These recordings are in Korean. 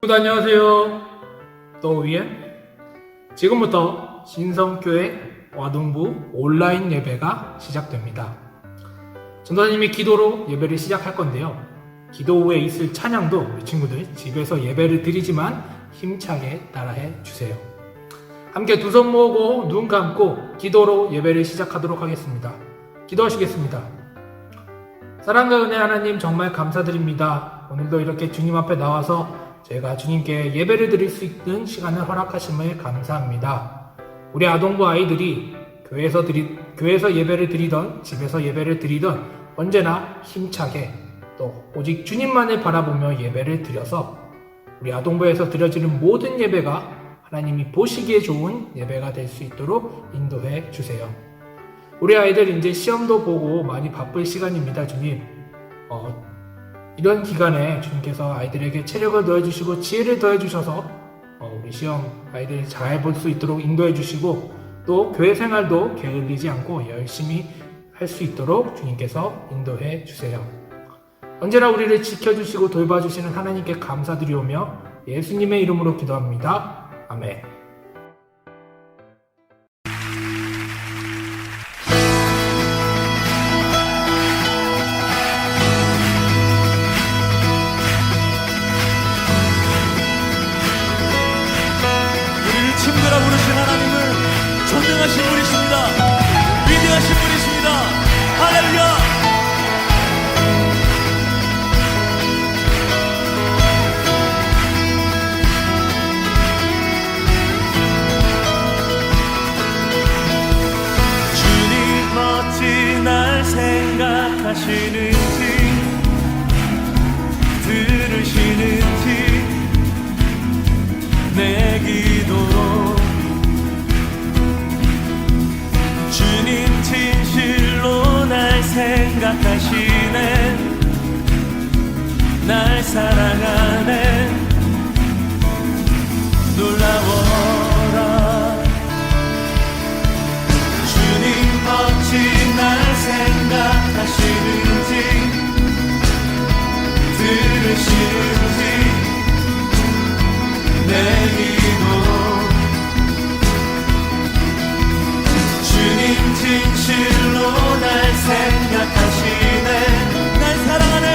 안녕하세요. 또위에 지금부터 신성교회 와동부 온라인 예배가 시작됩니다. 전도사님이 기도로 예배를 시작할 건데요. 기도 후에 있을 찬양도 우리 친구들 집에서 예배를 드리지만 힘차게 따라해 주세요. 함께 두 손 모으고 눈 감고 기도로 예배를 시작하도록 하겠습니다. 기도하시겠습니다. 사랑과 은혜 하나님 정말 감사드립니다. 오늘도 이렇게 주님 앞에 나와서 제가 주님께 예배를 드릴 수 있는 시간을 허락하심을 감사합니다. 우리 아동부 아이들이 교회에서 예배를 드리던 집에서 예배를 드리던 언제나 힘차게 또 오직 주님만을 바라보며 예배를 드려서 우리 아동부에서 드려지는 모든 예배가 하나님이 보시기에 좋은 예배가 될 수 있도록 인도해 주세요. 우리 아이들 이제 시험도 보고 많이 바쁠 시간입니다. 주님 이런 기간에 주님께서 아이들에게 체력을 더해주시고 지혜를 더해주셔서 우리 시험 아이들 잘 볼 수 있도록 인도해 주시고 또 교회 생활도 게을리지 않고 열심히 할 수 있도록 주님께서 인도해 주세요. 언제나 우리를 지켜주시고 돌봐주시는 하나님께 감사드리오며 예수님의 이름으로 기도합니다. 아멘. 친구라 부르신 하나님은 존경하신 분이십니다. 위대하신 분이십니다. 할렐루야. 주님 어찌 날 생각하시는지 들으시는지 내 기도 주님 진실로 날 생각하시네 날 사랑하네 놀라워라 주님 어찌 날 생각하시는지 들으시는지 내 기도 주님 진실로 날 생각하시네 날 사랑하네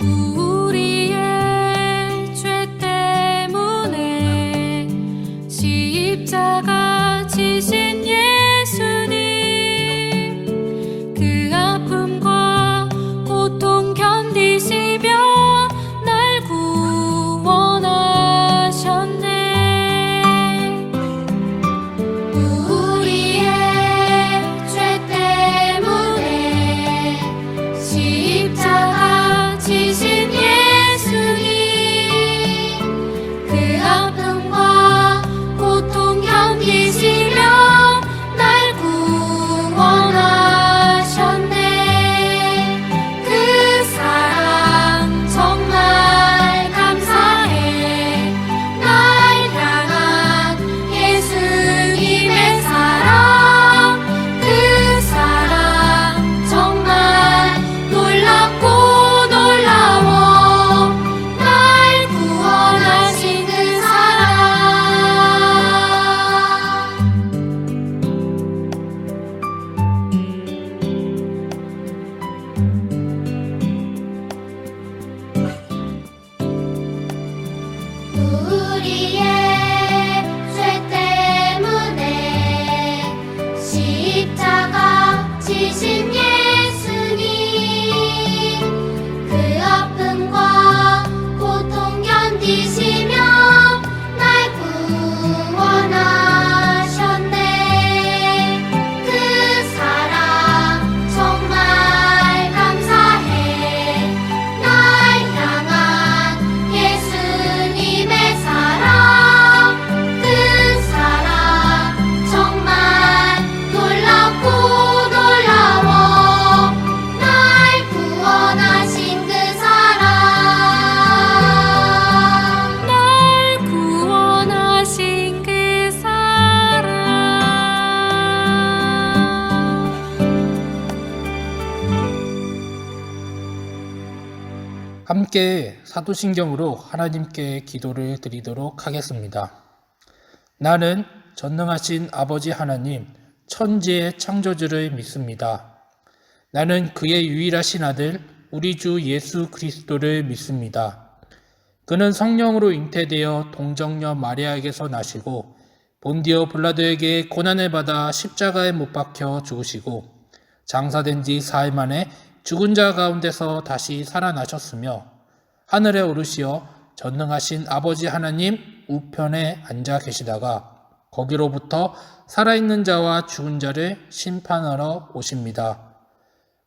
우리의 죄 때문에 십자가 지신 예수님, 그 아픔과 고통 견디시며 날 구원하셨네. 우리의 죄 때문에 십자가 지신 예수님, 그 아픔과 고통 견디시며 날 구원하셨네. 그 사랑 정말 감사해. 날 향한 예수님의 사랑, 그 사랑 정말 놀랍고 놀라워. 날 구원하신 그 사랑. 우리의 죄 때문에 십자가 지신 예수님, 그 아픔과 고통 견디시며 날 구원하셨네. 그 사랑 정말 감사해. 날 향한 예수님의 사랑, 그 사랑 정말 놀랍고 놀라워. 날 구원하신 그 사랑, 날 구원하신 그 사랑. 함께 사도신경으로 하나님께 기도를 드리도록 하겠습니다. 나는 전능하신 아버지 하나님, 천지의 창조주를 믿습니다. 나는 그의 유일하신 아들, 우리 주 예수 그리스도를 믿습니다. 그는 성령으로 잉태되어 동정녀 마리아에게서 나시고 본디오 빌라도에게 고난을 받아 십자가에 못 박혀 죽으시고 장사된 지 4일 만에 죽은 자 가운데서 다시 살아나셨으며 하늘에 오르시어 전능하신 아버지 하나님 우편에 앉아 계시다가 거기로부터 살아있는 자와 죽은 자를 심판하러 오십니다.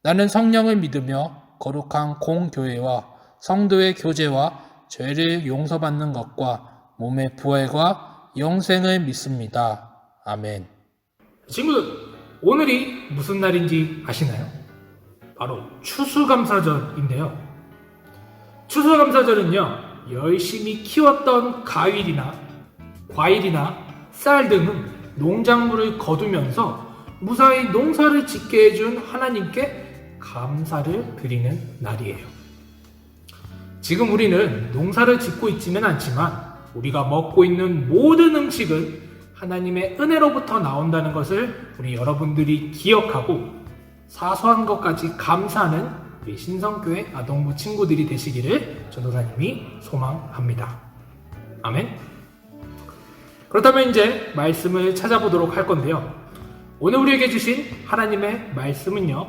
나는 성령을 믿으며 거룩한 공교회와 성도의 교제와 죄를 용서받는 것과 몸의 부활과 영생을 믿습니다. 아멘. 친구들, 오늘이 무슨 날인지 아시나요? 바로 추수감사절인데요. 추수감사절은요, 열심히 키웠던 가위나 과일이나 쌀 등은 농작물을 거두면서 무사히 농사를 짓게 해준 하나님께 감사를 드리는 날이에요. 지금 우리는 농사를 짓고 있지는 않지만 우리가 먹고 있는 모든 음식은 하나님의 은혜로부터 나온다는 것을 우리 여러분들이 기억하고 사소한 것까지 감사하는 우리 신성교회 아동부 친구들이 되시기를 전도사님이 소망합니다. 아멘. 그렇다면 이제 말씀을 찾아보도록 할 건데요. 오늘 우리에게 주신 하나님의 말씀은요,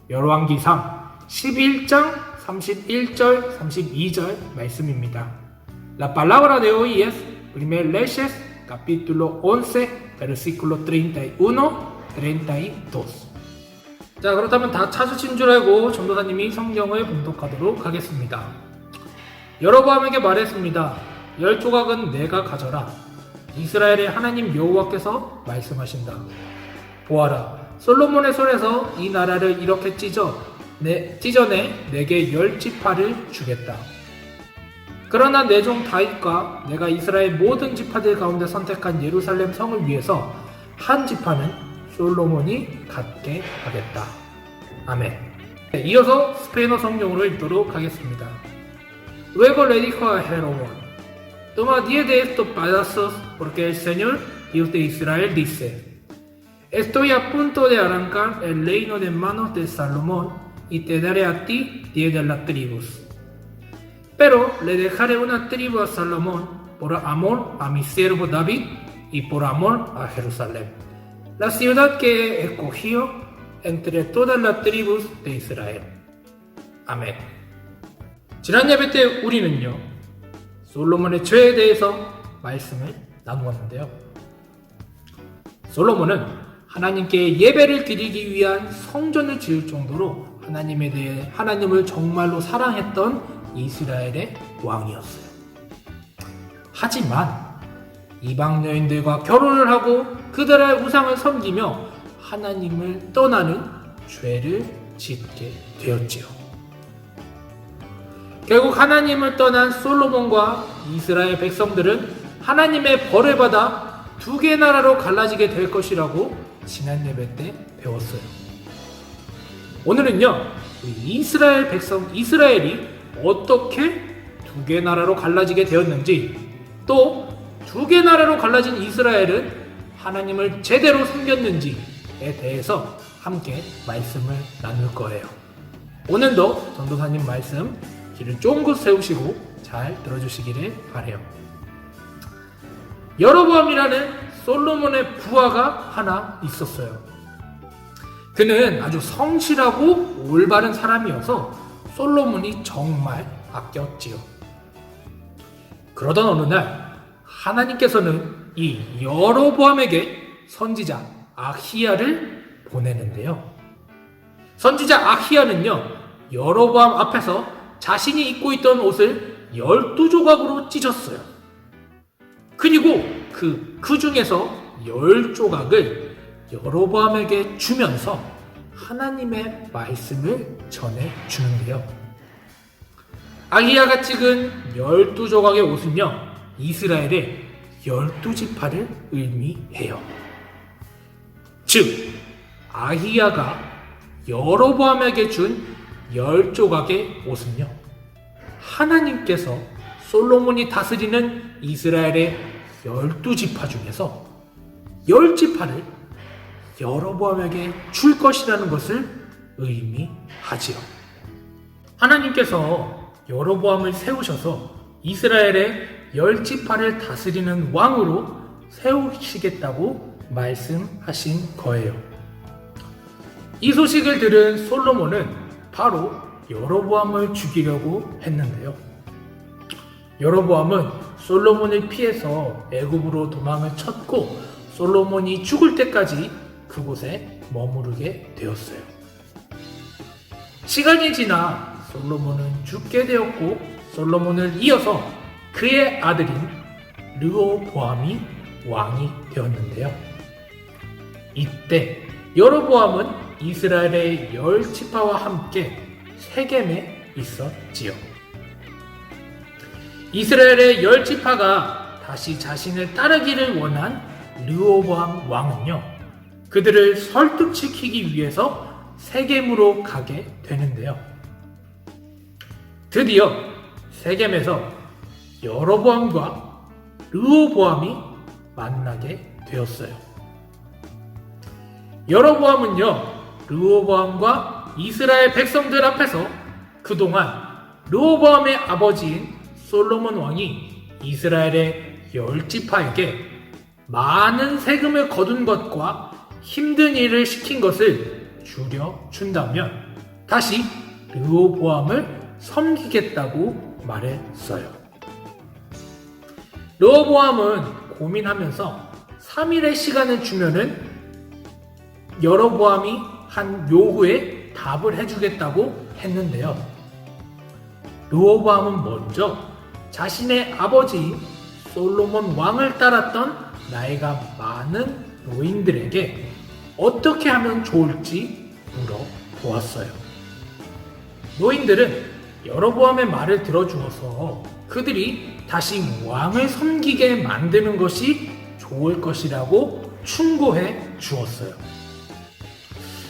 열왕기상 11장 31절 32절 말씀입니다. La palabra de hoy es 1 Reyes capítulo 11 versículo 31 32. 자, 그렇다면 다 찾으신 줄 알고 전도사님이 성경을 봉독하도록 하겠습니다. 여로보암에게 말했습니다. 10조각은 내가 가져라. 이스라엘의 하나님 여호와께서 말씀하신다. 보아라, 솔로몬의 손에서 이 나라를 이렇게 찢어내 내게 10지파를 주겠다. 그러나 내 종 다윗과 내가 이스라엘 모든 지파들 가운데 선택한 예루살렘 성을 위해서 한 지파는 솔로몬이 갖게 하겠다. 아멘. 이어서 스페인어 성경으로 읽도록 하겠습니다. Luego le dijo a Jeroboam, toma 10 de estos pedazos porque el Señor, Dios de Israel, dice, estoy a punto de arrancar el reino de manos de Salomón y te daré a ti 10 de las tribus. Pero le dejaré una tribu a Salomón por amor a mi siervo David y por amor a Jerusalén, la ciudad que escogió entre todas las tribus de Israel. 아멘. 지난 예배 때 우리는요, 솔로몬의 죄에 대해서 말씀을 나누었는데요. 솔로몬은 하나님께 예배를 드리기 위한 성전을 지을 정도로 하나님에 대해 하나님을 정말로 사랑했던 이스라엘의 왕이었어요. 하지만 이방 여인들과 결혼을 하고 그들의 우상을 섬기며 하나님을 떠나는 죄를 짓게 되었지요. 결국 하나님을 떠난 솔로몬과 이스라엘 백성들은 하나님의 벌을 받아 두 개 나라로 갈라지게 될 것이라고 지난 예배 때 배웠어요. 오늘은요, 이스라엘 백성 이스라엘이 어떻게 두 개 나라로 갈라지게 되었는지, 또 두 개 나라로 갈라진 이스라엘은 하나님을 제대로 섬겼는지에 대해서 함께 말씀을 나눌 거예요. 오늘도 전도사님 말씀 귀를 쫑긋 세우시고 잘 들어주시기를 바라요. 여로보암이라는 솔로몬의 부하가 하나 있었어요. 그는 아주 성실하고 올바른 사람이어서 솔로몬이 정말 아꼈지요. 그러던 어느 날 하나님께서는 이 여로보암에게 선지자 아히야를 보내는데요. 선지자 아히야는요, 여로보암 앞에서 자신이 입고 있던 옷을 12조각으로 찢었어요. 그리고 그 중에서 10조각을 여로보암에게 주면서 하나님의 말씀을 전해주는데요. 아히야가 찍은 12조각의 옷은요, 이스라엘의 12지파를 의미해요. 즉, 아히야가 여로보암에게 준 10조각의 옷은요, 하나님께서 솔로몬이 다스리는 이스라엘의 12지파 중에서 10지파를 여로보암에게 줄 것이라는 것을 의미하지요. 하나님께서 여로보암을 세우셔서 이스라엘의 10지파를 다스리는 왕으로 세우시겠다고 말씀하신 거예요. 이 소식을 들은 솔로몬은 바로 여로보암을 죽이려고 했는데요. 여로보암은 솔로몬을 피해서 애굽으로 도망을 쳤고 솔로몬이 죽을 때까지 그곳에 머무르게 되었어요. 시간이 지나 솔로몬은 죽게 되었고 솔로몬을 이어서 그의 아들인 르호보암이 왕이 되었는데요. 이때 여로보암은 이스라엘의 10지파와 함께 세겜에 있었지요. 이스라엘의 10지파가 다시 자신을 따르기를 원한 르호보암 왕은요, 그들을 설득시키기 위해서 세겜으로 가게 되는데요. 드디어 세겜에서 여로보암과 르호보암이 만나게 되었어요. 여로보암은요, 르호보암과 이스라엘 백성들 앞에서 그동안 르호보암의 아버지인 솔로몬 왕이 이스라엘의 10지파에게 많은 세금을 거둔 것과 힘든 일을 시킨 것을 줄여준다면 다시 르호보암을 섬기겠다고 말했어요. 르호보암은 고민하면서 3일의 시간을 주면은 여로보암이 한 요구에 답을 해주겠다고 했는데요. 르호보암은 먼저 자신의 아버지인 솔로몬 왕을 따랐던 나이가 많은 노인들에게 어떻게 하면 좋을지 물어보았어요. 노인들은 여로보암의 말을 들어주어서 그들이 다시 왕을 섬기게 만드는 것이 좋을 것이라고 충고해 주었어요.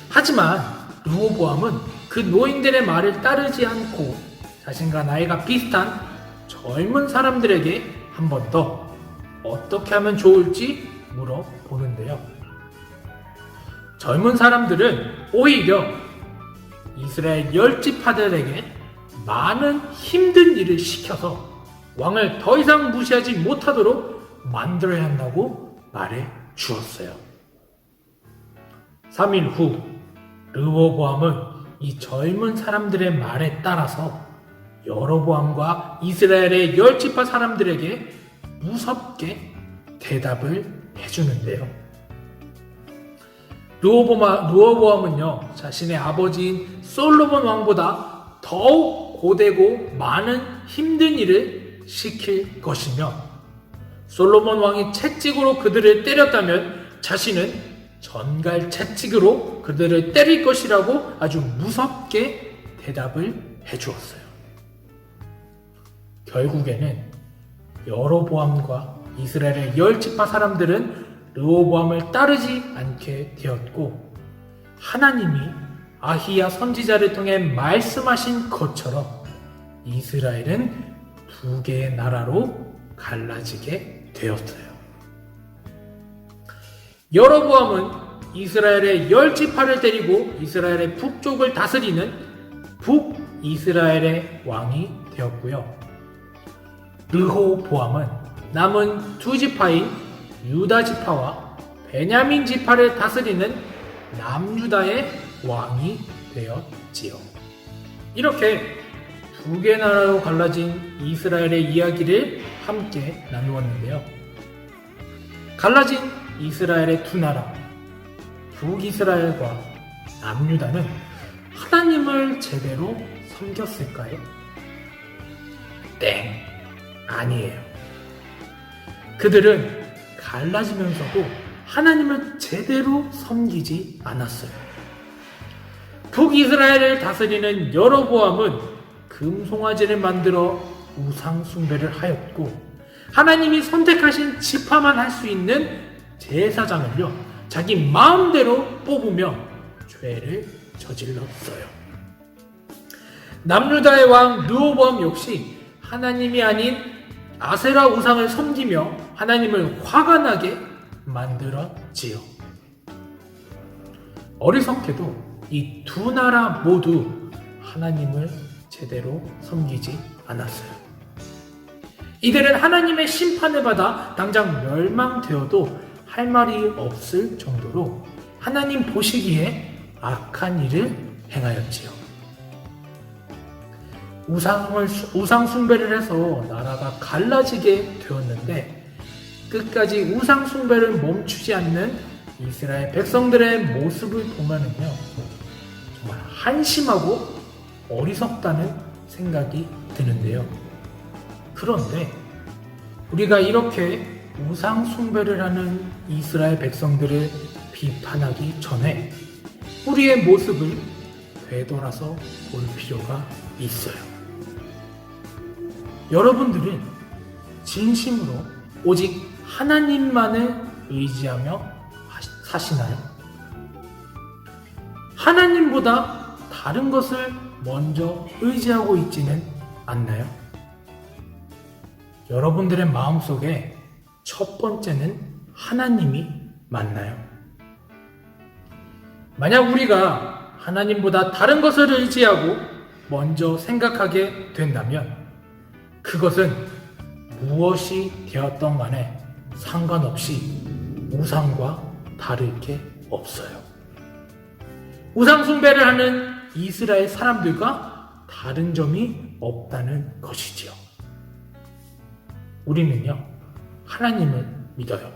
하지만 르호보암은 그 노인들의 말을 따르지 않고 자신과 나이가 비슷한 젊은 사람들에게 한 번 더 어떻게 하면 좋을지 물어보는데요. 젊은 사람들은 오히려 이스라엘 10지파들에게 많은 힘든 일을 시켜서 왕을 더 이상 무시하지 못하도록 만들어야 한다고 말해 주었어요. 3일 후 르호보암은 이 젊은 사람들의 말에 따라서 여로보암과 이스라엘의 10지파 사람들에게 무섭게 대답을 해주는데요. 르호보암은요, 자신의 아버지인 솔로몬 왕보다 더욱 고되고 많은 힘든 일을 시킬 것이며, 솔로몬 왕이 채찍으로 그들을 때렸다면 자신은 전갈 채찍으로 그들을 때릴 것이라고 아주 무섭게 대답을 해주었어요. 결국에는 여로보암과 이스라엘의 10지파 사람들은 르호보암을 따르지 않게 되었고, 하나님이 아히야 선지자를 통해 말씀하신 것처럼 이스라엘은 2개의 나라로 갈라지게 되었어요. 여로보암은 이스라엘의 10지파를 때리고 이스라엘의 북쪽을 다스리는 북이스라엘의 왕이 되었고요. 르호보암은 남은 2지파인 유다 지파와 베냐민 지파를 다스리는 남유다의 왕이 되었지요. 이렇게 2개 나라로 갈라진 이스라엘의 이야기를 함께 나누었는데요. 갈라진 이스라엘의 2나라, 북이스라엘과 남유다는 하나님을 제대로 섬겼을까요? 땡, 아니에요. 그들은 갈라지면서도 하나님을 제대로 섬기지 않았어요. 북이스라엘을 다스리는 여로보암은 금송아지를 만들어 우상 숭배를 하였고, 하나님이 선택하신 지파만 할 수 있는 제사장을요, 자기 마음대로 뽑으며 죄를 저질렀어요. 남유다의 왕 르호보암 역시 하나님이 아닌 아세라 우상을 섬기며 하나님을 화가 나게 만들었지요. 어리석게도 이 2나라 모두 하나님을 제대로 섬기지 않았어요. 이들은 하나님의 심판을 받아 당장 멸망되어도 할 말이 없을 정도로 하나님 보시기에 악한 일을 행하였지요. 우상 숭배를 해서 나라가 갈라지게 되었는데, 끝까지 우상 숭배를 멈추지 않는 이스라엘 백성들의 모습을 보면은요, 정말 한심하고 어리석다는 생각이 드는데요. 그런데 우리가 이렇게 우상 숭배를 하는 이스라엘 백성들을 비판하기 전에 우리의 모습을 되돌아서 볼 필요가 있어요. 여러분들은 진심으로 오직 하나님만을 의지하며 사시나요? 하나님보다 다른 것을 먼저 의지하고 있지는 않나요? 여러분들의 마음속에 첫 번째는 하나님이 맞나요? 만약 우리가 하나님보다 다른 것을 의지하고 먼저 생각하게 된다면 그것은 무엇이 되었던 간에 상관없이 우상과 다를 게 없어요. 우상 숭배를 하는 이스라엘 사람들과 다른 점이 없다는 것이지요. 우리는요, 하나님을 믿어요.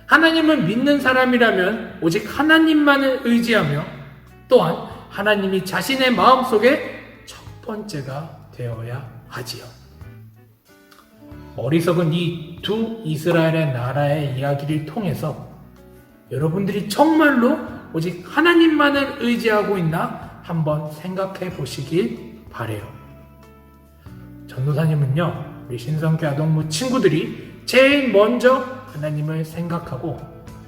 하나님을 믿는 사람이라면 오직 하나님만을 의지하며, 또한 하나님이 자신의 마음속에 첫 번째가 되어야 하지요. 어리석은 이 2 이스라엘의 나라의 이야기를 통해서 여러분들이 정말로 오직 하나님만을 의지하고 있나 한번 생각해 보시길 바래요. 전도사님은요, 우리 신성교 아동부 친구들이 제일 먼저 하나님을 생각하고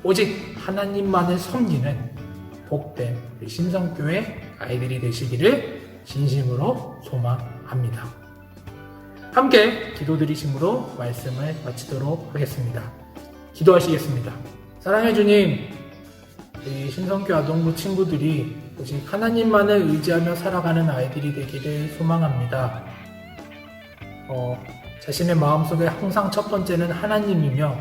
오직 하나님만을 섬기는 복된 우리 신성교회 아이들이 되시기를 진심으로 소망합니다. 함께 기도드리심으로 말씀을 마치도록 하겠습니다. 기도하시겠습니다. 사랑해 주님, 우리 신성교 아동부 친구들이 오직 하나님만을 의지하며 살아가는 아이들이 되기를 소망합니다. 자신의 마음속에 항상 첫 번째는 하나님이며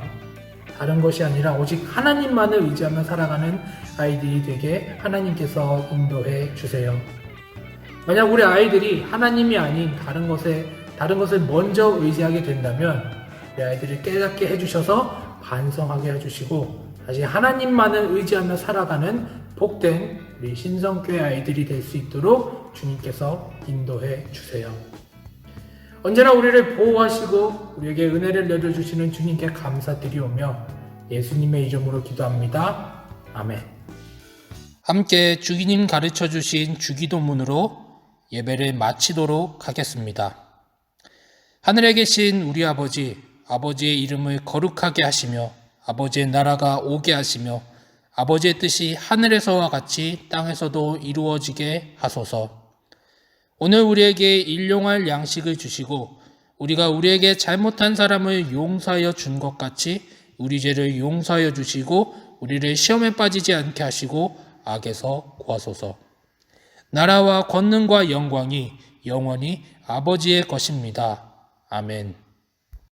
다른 것이 아니라 오직 하나님만을 의지하며 살아가는 아이들이 되게 하나님께서 인도해 주세요. 만약 우리 아이들이 하나님이 아닌 다른 것을 먼저 의지하게 된다면 우리 아이들을 깨닫게 해주셔서 반성하게 해주시고 다시 하나님만을 의지하며 살아가는 복된 우리 신성교회 아이들이 될 수 있도록 주님께서 인도해 주세요. 언제나 우리를 보호하시고 우리에게 은혜를 내려주시는 주님께 감사드리오며 예수님의 이름으로 기도합니다. 아멘. 함께 주기님 가르쳐 주신 주기도문으로 예배를 마치도록 하겠습니다. 하늘에 계신 우리 아버지, 아버지의 이름을 거룩하게 하시며 아버지의 나라가 오게 하시며 아버지의 뜻이 하늘에서와 같이 땅에서도 이루어지게 하소서. 오늘 우리에게 일용할 양식을 주시고 우리가 우리에게 잘못한 사람을 용서하여 준 것 같이 우리 죄를 용서하여 주시고 우리를 시험에 빠지지 않게 하시고 악에서 구하소서. 나라와 권능과 영광이 영원히 아버지의 것입니다. 아멘.